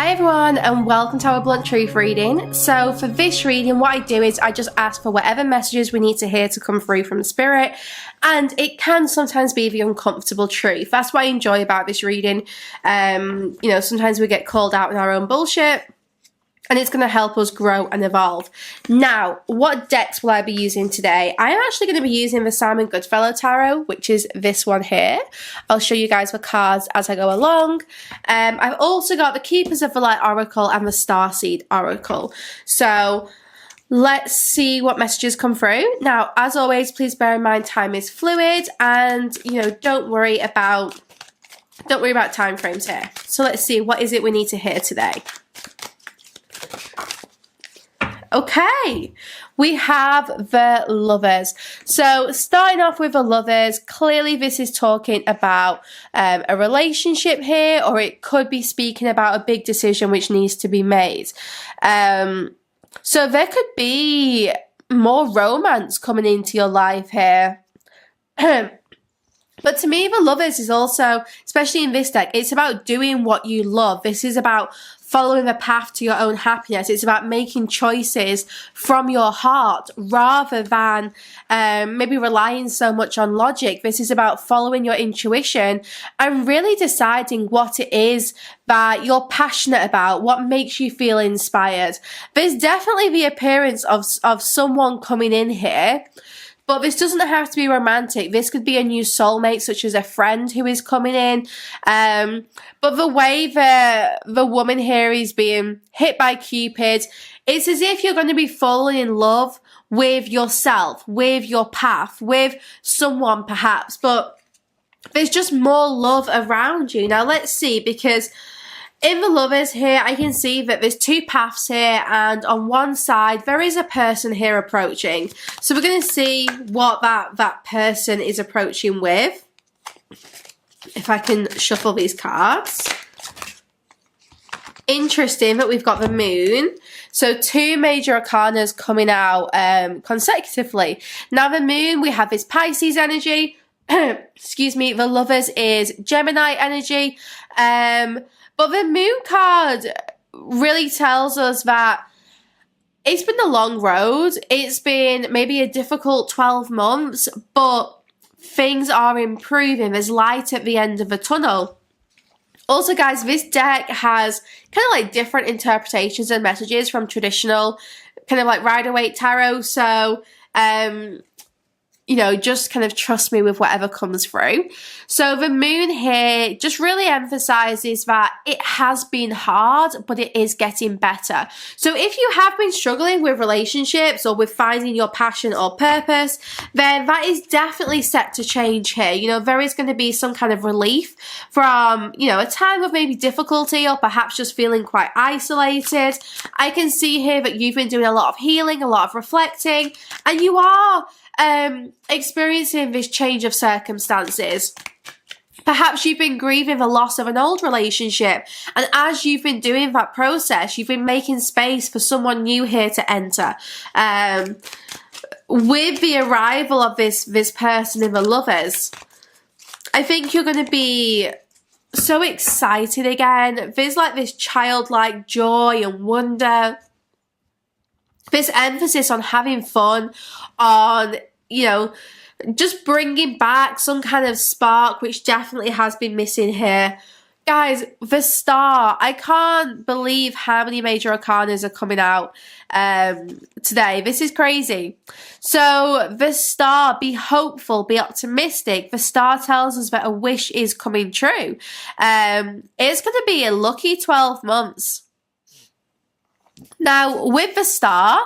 Hi everyone and welcome to our Blunt Truth reading. So for this reading, what I do is I just ask for whatever messages we need to hear to come through from the spirit, and it can sometimes be the uncomfortable truth. That's what I enjoy about this reading. Sometimes we get called out in our own bullshit, and it's going to help us grow and evolve. Now, what decks will I be using today? I am actually going to be using the Simon Goodfellow Tarot, which is this one here. I'll show you guys the cards as I go along. I've also got the Keepers of the Light Oracle and the Starseed Oracle. So let's see what messages come through. Now, as always, please bear in mind time is fluid, and don't worry about time frames here. So let's see, what is it we need to hear today? Okay, we have the Lovers. So starting off with the Lovers, clearly this is talking about a relationship here, or it could be speaking about a big decision which needs to be made. So there could be more romance coming into your life here. But to me, the Lovers is also, especially in this deck, it's about doing what you love. This is about following the path to your own happiness. It's about making choices from your heart rather than maybe relying so much on logic. This is about following your intuition and really deciding what it is that you're passionate about, what makes you feel inspired. There's definitely the appearance of someone coming in here. But this doesn't have to be romantic. This could be a new soulmate, such as a friend who is coming in. But the way the woman here is being hit by Cupid, it's as if you're going to be falling in love with yourself, with your path, with someone perhaps. But there's just more love around you. Now let's see, because in the Lovers here, I can see that there's two paths here, and on one side, there is a person here approaching. So we're going to see what that person is approaching with. If I can shuffle these cards. Interesting that we've got the Moon. So two major arcanas coming out consecutively. Now the Moon, we have this Pisces energy. Excuse me, the Lovers is Gemini energy. But the Moon card really tells us that it's been a long road. It's been maybe a difficult 12 months, but things are improving. There's light at the end of the tunnel. Also, guys, this deck has kind of like different interpretations and messages from traditional kind of like Rider-Waite tarot. So, just kind of trust me with whatever comes through. So the Moon here just really emphasizes that it has been hard, but it is getting better. So if you have been struggling with relationships or with finding your passion or purpose, then that is definitely set to change here. There is going to be some kind of relief from, a time of maybe difficulty or perhaps just feeling quite isolated. I can see here that you've been doing a lot of healing, a lot of reflecting, and you are experiencing this change of circumstances. Perhaps you've been grieving the loss of an old relationship, and as you've been doing that process, you've been making space for someone new here to enter. With the arrival of this person in the Lovers, I think you're going to be so excited again. There's like this childlike joy and wonder. This emphasis on having fun, on, just bringing back some kind of spark, which definitely has been missing here. Guys, the Star. I can't believe how many major arcanas are coming out today. This is crazy. So the Star, be hopeful, be optimistic. The Star tells us that a wish is coming true. It's going to be a lucky 12 months. Now, with the Star,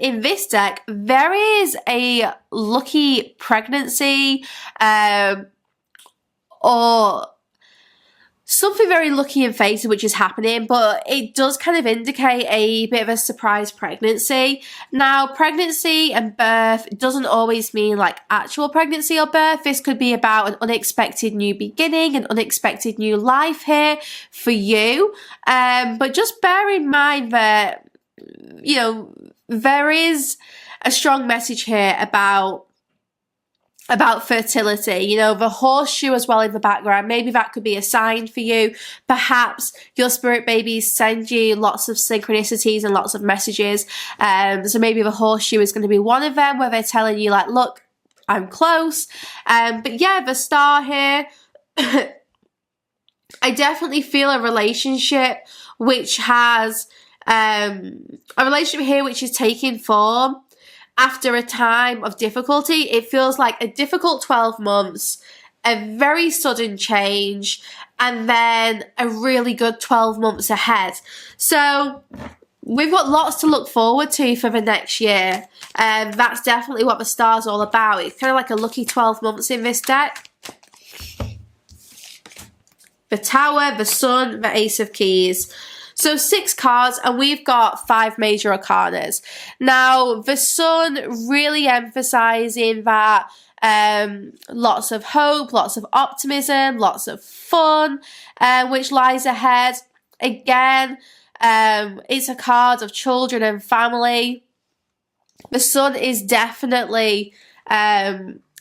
in this deck, there is a lucky pregnancy or something very lucky and fated which is happening, but it does kind of indicate a bit of a surprise pregnancy. Now, pregnancy and birth doesn't always mean like actual pregnancy or birth. This could be about an unexpected new beginning, an unexpected new life here for you. But just bear in mind that, there is a strong message here about about fertility. You know, the horseshoe as well in the background. Maybe that could be a sign for you. Perhaps your spirit babies send you lots of synchronicities and lots of messages. So maybe the horseshoe is going to be one of them where they're telling you like, look, I'm close. But yeah, the star here, I definitely feel a relationship which has, a relationship here which is taking form after a time of difficulty. It feels like a difficult 12 months, a very sudden change, and then a really good 12 months ahead. So we've got lots to look forward to for the next year. That's definitely what the star's all about. It's kind of like a lucky 12 months in this deck. The Tower, the Sun, the Ace of Keys. So 6 cards, and we've got 5 major arcanas. Now, the Sun really emphasizing that lots of hope, lots of optimism, lots of fun, which lies ahead. Again, it's a card of children and family. The Sun is definitely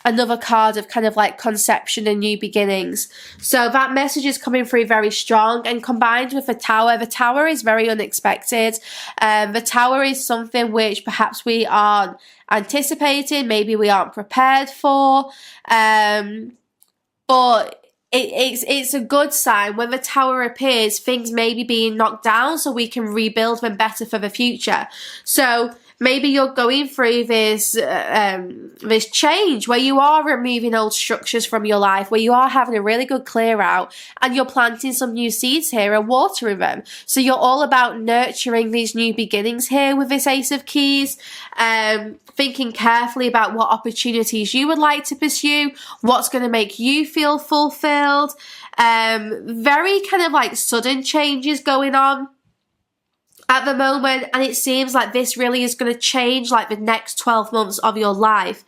another card of kind of like conception and new beginnings. So that message is coming through very strong, and combined with the Tower is very unexpected. The Tower is something which perhaps we aren't anticipating, maybe we aren't prepared for, but it's a good sign. When the Tower appears, things may be being knocked down so we can rebuild them better for the future. So maybe you're going through this this change where you are removing old structures from your life, where you are having a really good clear out, and you're planting some new seeds here and watering them. So you're all about nurturing these new beginnings here with this Ace of Keys, thinking carefully about what opportunities you would like to pursue, what's going to make you feel fulfilled. Very kind of like sudden changes going on at the moment, and it seems like this really is going to change like the next 12 months of your life.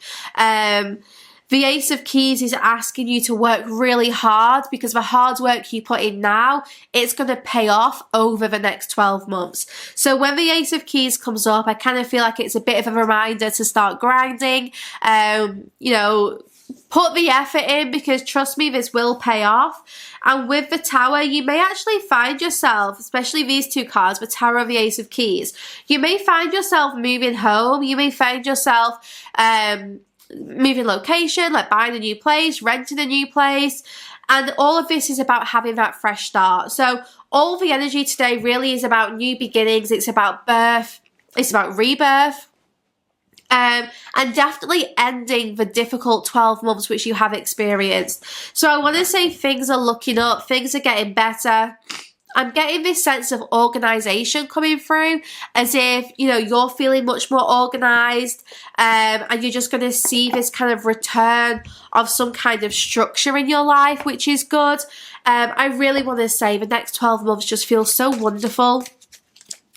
The Ace of Keys is asking you to work really hard, because the hard work you put in now, it's going to pay off over the next 12 months. So when the Ace of Keys comes up, I kind of feel like it's a bit of a reminder to start grinding, you know, put the effort in, because trust me, this will pay off. And with the Tower, you may actually find yourself, especially these 2 cards, the Tower and the Ace of Keys, you may find yourself moving home. You may find yourself moving location, like buying a new place, renting a new place. And all of this is about having that fresh start. So all the energy today really is about new beginnings. It's about birth. It's about rebirth. And definitely ending the difficult 12 months which you have experienced. So I want to say things are looking up, things are getting better. I'm getting this sense of organization coming through, as if, you know, you're feeling much more organized, and you're just going to see this kind of return of some kind of structure in your life, which is good. I really want to say the next 12 months just feels so wonderful.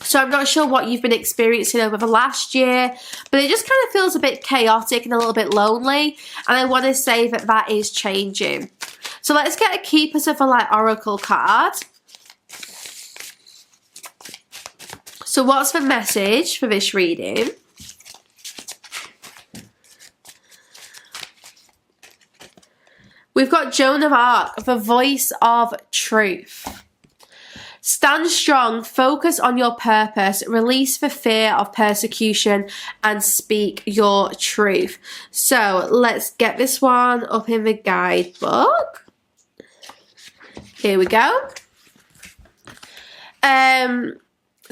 So I'm not sure what you've been experiencing over the last year, but it just kind of feels a bit chaotic and a little bit lonely. And I want to say that that is changing. So let's get a Keepers of the Light Oracle card. So what's the message for this reading? We've got Joan of Arc, the voice of truth. Stand strong, focus on your purpose, release the fear of persecution, and speak your truth. So let's get this one up in the guidebook. Here we go.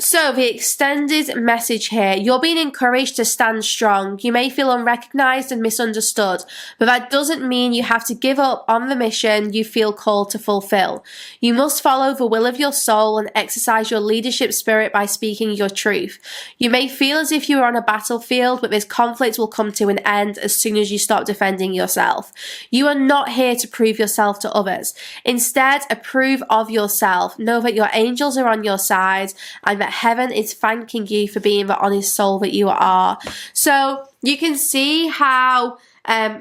So the extended message here, you're being encouraged to stand strong. You may feel unrecognized and misunderstood, but that doesn't mean you have to give up on the mission you feel called to fulfill. You must follow the will of your soul and exercise your leadership spirit by speaking your truth. You may feel as if you are on a battlefield, but this conflict will come to an end as soon as you stop defending yourself. You are not here to prove yourself to others. Instead, approve of yourself. Know that your angels are on your side, and that heaven is thanking you for being the honest soul that you are. So you can see how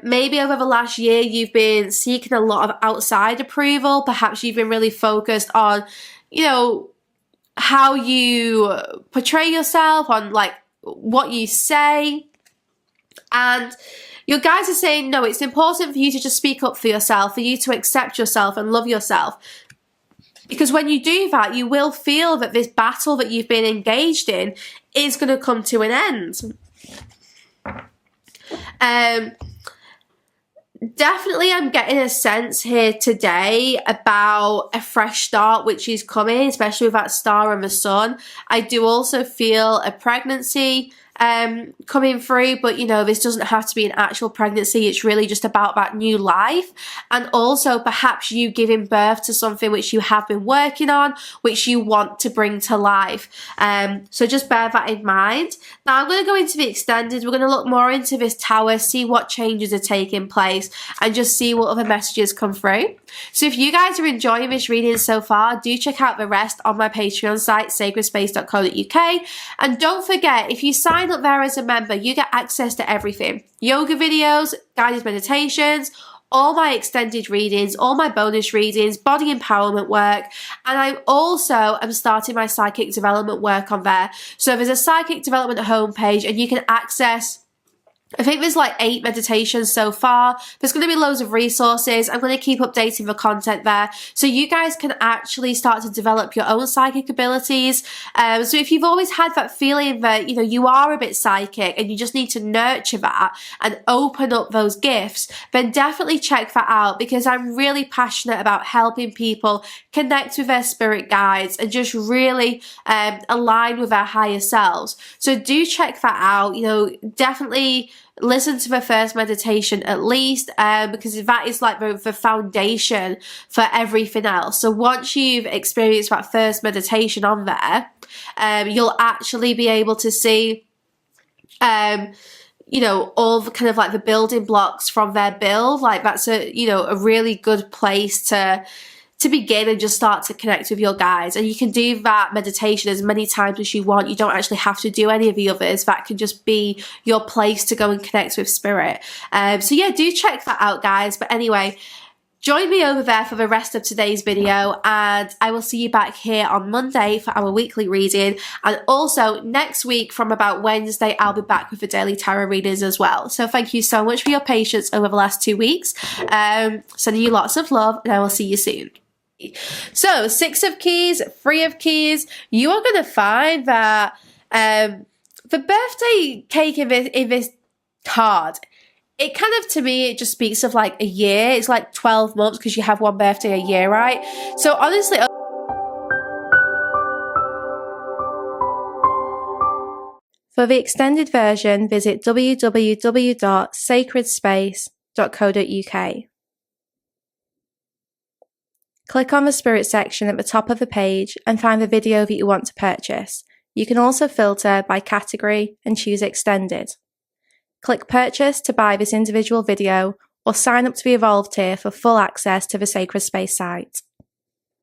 maybe over the last year you've been seeking a lot of outside approval. Perhaps you've been really focused on, you know, how you portray yourself, on like what you say. And Your guides are saying, no, it's important for you to just speak up for yourself, for you to accept yourself and love yourself. Because when you do that, you will feel that this battle that you've been engaged in is going to come to an end. Definitely I'm getting a sense here today about a fresh start which is coming, especially with that star and the sun. I do also feel a pregnancy coming through, but you know, this doesn't have to be an actual pregnancy. It's really just about that new life, and also perhaps you giving birth to something which you have been working on, which you want to bring to life. So just bear that in mind. Now I'm going to go into the extended. We're going to look more into this tower, see what changes are taking place, and just see what other messages come through. So if you guys are enjoying this reading so far, do check out the rest on my Patreon site, sacredspace.co.uk, and don't forget, if you sign up there as a member, you get access to everything: yoga videos, guided meditations, all my extended readings, all my bonus readings, body empowerment work, and I also am starting my psychic development work on there. So there's a psychic development homepage, and you can access, I think there's like 8 meditations so far. There's going to be loads of resources. I'm going to keep updating the content there, so you guys can actually start to develop your own psychic abilities. So if you've always had that feeling that, you know, you are a bit psychic and you just need to nurture that and open up those gifts, then definitely check that out, because I'm really passionate about helping people connect with their spirit guides and just really align with their higher selves. So do check that out. You know, definitely listen to the first meditation at least, because that is like the foundation for everything else. So once you've experienced that first meditation on there, you'll actually be able to see you know, all the kind of like the building blocks from their build. Like that's a, you know, a really good place to begin and just start to connect with your guides. And you can do that meditation as many times as you want. You don't actually have to do any of the others. That can just be your place to go and connect with spirit. So yeah, do check that out, guys. But anyway, join me over there for the rest of today's video, and I will see you back here on Monday for our weekly reading. And also next week from about Wednesday, I'll be back with the daily tarot readings as well. So thank you so much for your patience over the last 2 weeks. Sending you lots of love, and I will see you soon. So 6 of keys, 3 of keys, you are going to find that the birthday cake in this card, it kind of, to me, it just speaks of like a year. It's like 12 months because you have one birthday a year, right? So honestly, for the extended version, visit www.sacredspace.co.uk. Click on the Spirit section at the top of the page and find the video that you want to purchase. You can also filter by category and choose Extended. Click Purchase to buy this individual video, or sign up to the Evolved tier for full access to the Sacred Space site.